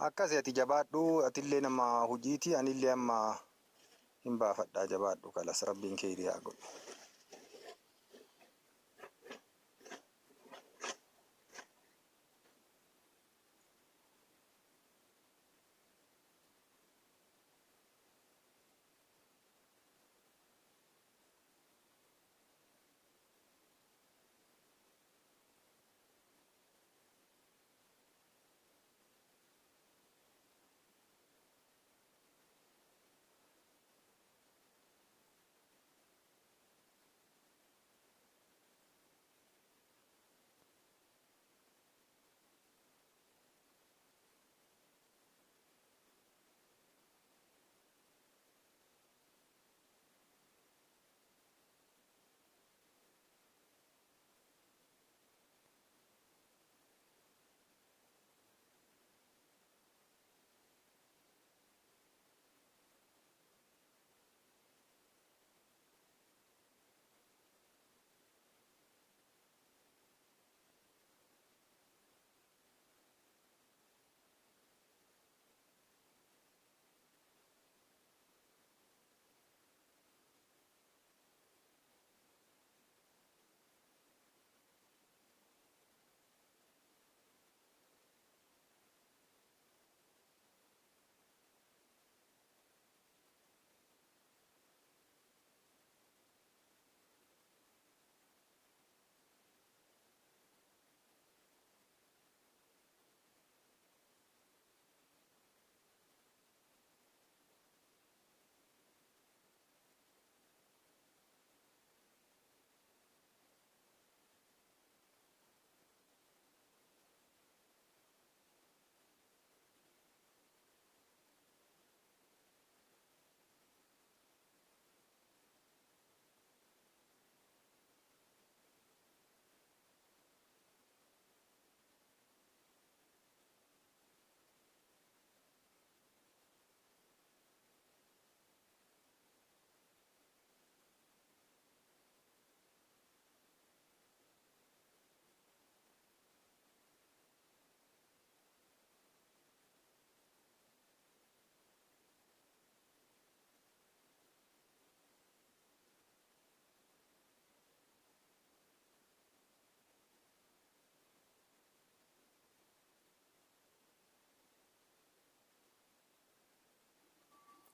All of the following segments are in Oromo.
Akkasi ati jabaadhu atillee nama hojiiti anillee amma hin baafadhaa jabaadhu kalas rabbiin kee hiriyaa godhu.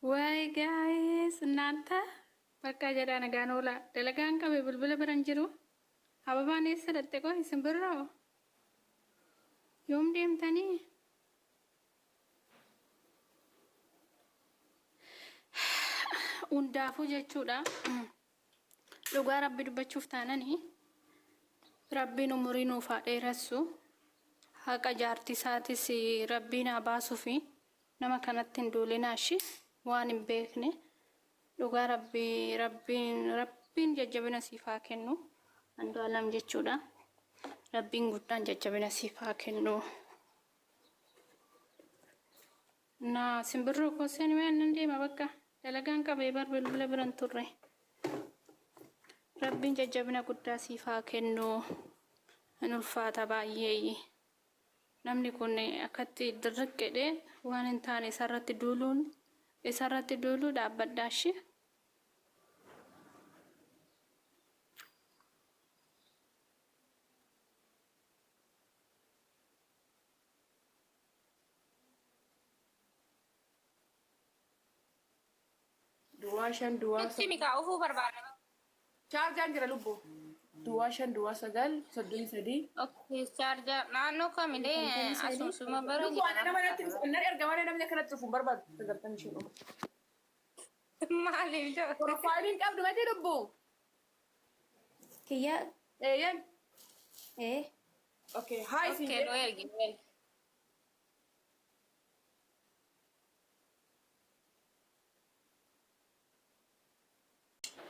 Why guys, Nanta? Bakka jedha nagaan oola. Dalagaan qabe bilbila biran jiru. Hababaan eessa dhatte koo isin birroo? Yoom deemtanii? Hundaafuu jechuudha. Dhugaa Rabbi dubbachuuf taananii Rabbiin umurii nuuf haa dheeressu. Haqa jaartii isaatis Rabbiin haa baasuu fi nama kanatti hin duulinaashi. Waan hin beekne dhugaa rabbiin jajjabina siif haa kennu Andu'aalam jechuudha. Rabbiin guddaan jajjabina siif haa kennu. Na simbirroo kooseen waan deema bakka dalagaan qabee bar bilbila biran turre. Rabbiin jajjabina guddaa siif haa kennu. Hin ulfaata baay'ee. Namni kun akkatti dirriqqedhe waan hin taane isarratti duuluu dhaabbadhaashi. Duwashan dua. Sini kau ufuk berbara. Charger jira lubbu. Duwashan dua sagal soddomii sadii. Okay, charger. Naannoo kamillee asumsuma bara Lubbu ana nama natti erga malee namni akkanatti dhufu barbaadu sagaltamii shan dhuma. maaliif jedhu. Profaayiliin qabdu mati lubbu. Kiyya Eeyyan. eh Okay, hi Okay, sinjee. no ergi.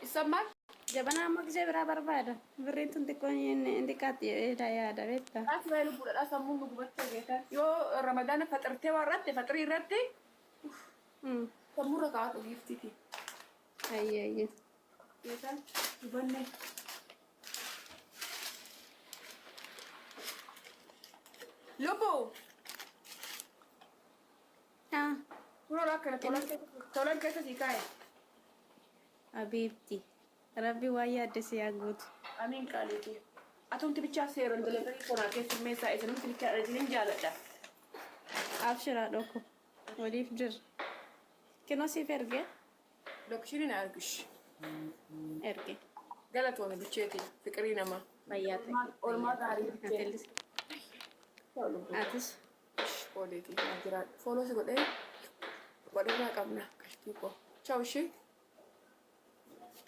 Isammaan. jabanaa maksee biraa barbaada. Birriin tun xiqqoon inni qaatti yaada beektaa. As baay'ee lubbuudha sammuun nu gubachuu geetan. Yoo ramadaana faxirtee warratte faxirii irratti sammuurra kaa'atu giiftiiti. Ayye. Geetan hubanne. Lubbu. راكنا تولن كيف تيكاي حبيبتي ربي ويا دسي ياغوت امين قاليتي اتون تبيتشا سيرن دليفري كونا كيف ميسا اذا نمت لك رجلين جالدا ابشر دوكو وليف در كنو سي فرغي لوكشيرين اركش اركي غلطوني بتشيتي فكرينا ما بياتك اور ما داري اتلس اتس قوليتي نجرا فولو سيقول ايه ودنا قبنا كشتيكو تشاو شي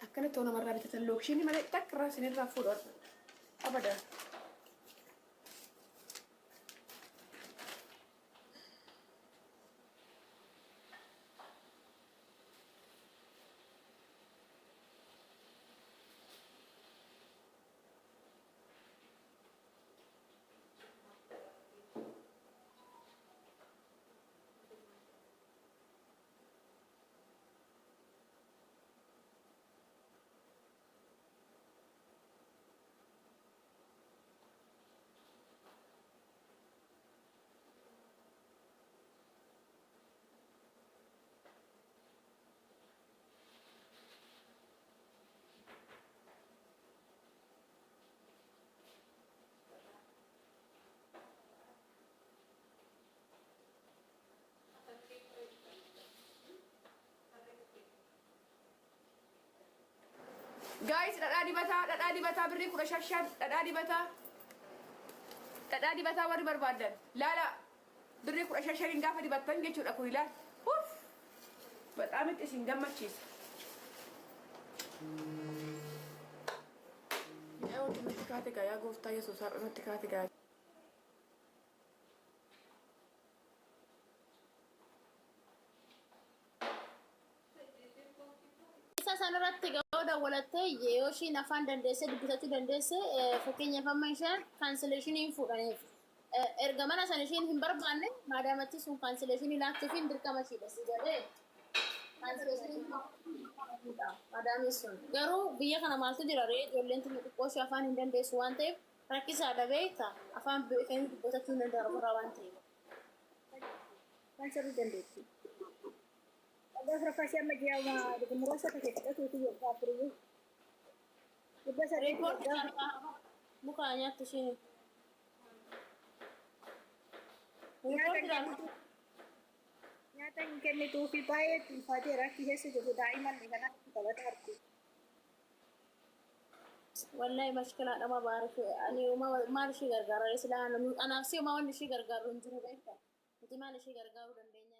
أكنت تونا مرة بتتلوكشيني ما تكرر سنين رافور أبدا guys dhadhaa dibataa birrii 15 dhadhaa dibataa warri barbaadan laala birrii 15 gaafa dibattan jechuudha kun ilaal uff በጣም isin gammachiisa yaa wanti nutti kaate gaa yaa gooftaa yesuus har'a nutti kaate gaa sanarratti ga'uudha walattee yoo ishiin afaan dandeesse dubbisachuu dandeesse fakkeenyaaf amma isheen kaansileeshiniin fuudhaniif erga mana sana ishiin hin barbaanne maadaamatti sun kaansileeshinii laattuufiin dirqama ishiidha si jedhee kaansileeshiniin maadaamni sun garuu biyya kana maaltu jira ree ijoolleen tuma xiqqoo ishee afaan hin dandeessu waan ta'eef rakkisaadha beekta afaan beekanii dubbisachuu hin danda'u waan ta'eef kaansilii dandeessi. Ada profesi lagi yang di merasa kita itu juga perlu. Kita sering mukanya tuh sini. Nyata mungkin itu vipaya di Fadira kisah sudah daiman dengan kita berarti. Wallahi mashkala ada ma baarif ani ma shi gargara isla ana si ma wani shi gargaru njuru baita. Itu ma shi gargaru dan denya